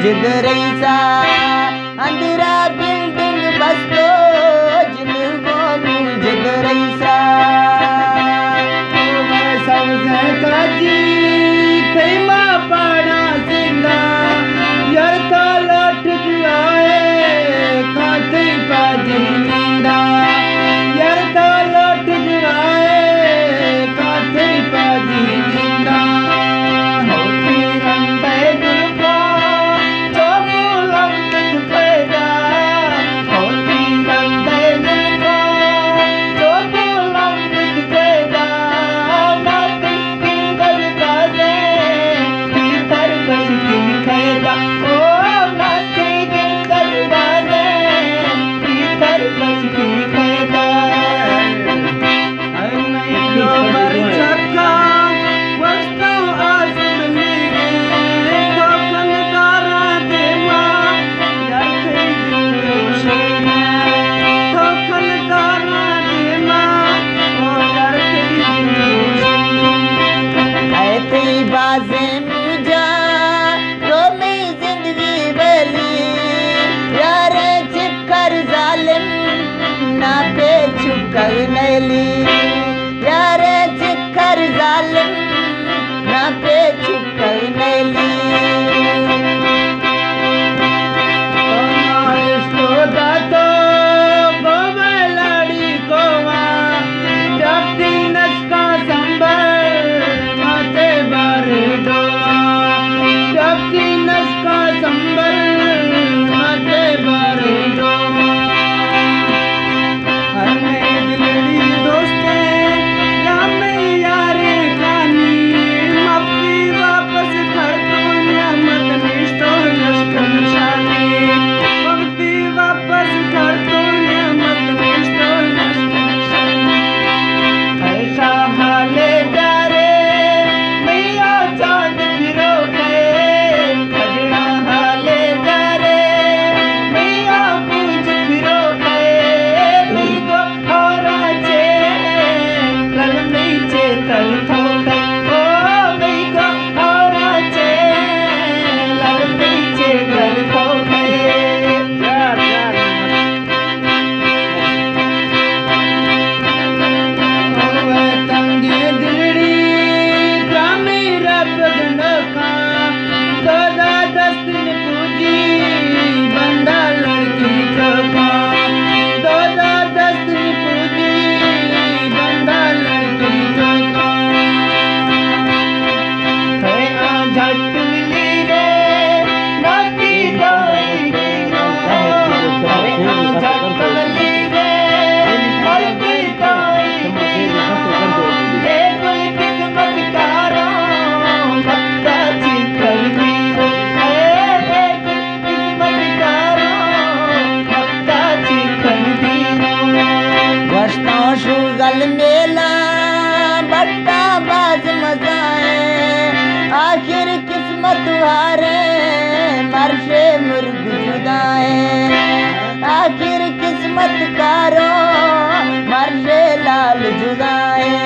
जुग रईसा अंधेरा बिल्डिंग बस्तो जिलगोनू जुग रईसा सबसे काजी थे माँ पाड़ा सिंदा यार था लौट आए खाते पाजी नींदा यार था लौट आए खाते पाजी नींदा होती रंबे दुर्गा जो बुलंद पैदा होती रंबे दुर्गा जो बुलंद पैदा नाती किंगर दादे भीतर बसती खैदा ओ नाती किंगर दादे भीतर बसती खैदा जो बर चक्का वस्तु आज मिलेंगे तो कलकारा दे माँ यार थे दिल तो कलकारा दे माँ ओ यार थे ऐसे बाजे मुझा तो मैं जिंदगी बली यार चिक्कर जालिम ना पे चुकर नैली यार चिक्कर जालिम ना पे चुकर नैली इसको दातो गोबे लड़ी कोवा जप्ती नस्का संबर माथे बार डोवा जप्ती नस्का संबर माथे बार डोवा हमें दिलड़ी दोस्ते या मैं यारे खानी माफी वापस घर दुनिया मत निष्ठो लश्कर शानी माफी वापस घर दुनिया मत निष्ठो लश्कर शानी ऐसा हाले जारे मैया चांद फिरो गए खजना हाले जारे मैया पूछ फिरो गए भीगो और आचे कल नीचे तल थोड़े ओ भीगो और आचे लल नीचे तल थोड़े तंगे दिलड़ी ग्रामी रब गंडका दादा दस्तन पूजी बंदा लड़की कपा दादा दस्तन पूजी बंदा लड़की कपा है आ झट मिली रे नाती दाई गिनो है आ झट मिली रे नाती दाई गिनो ये कोई किस्मत कारो भक्ता चिकर दीनो ये कोई किस्मत कारो भक्ता चिकर दीनो वर्षों शुगल मेला बट्टा बाज मजाए आखिर किस्मत हारे मरशे मुर्ग जुदाए आखिर किस्मत कारो मरशे लाल जुदाए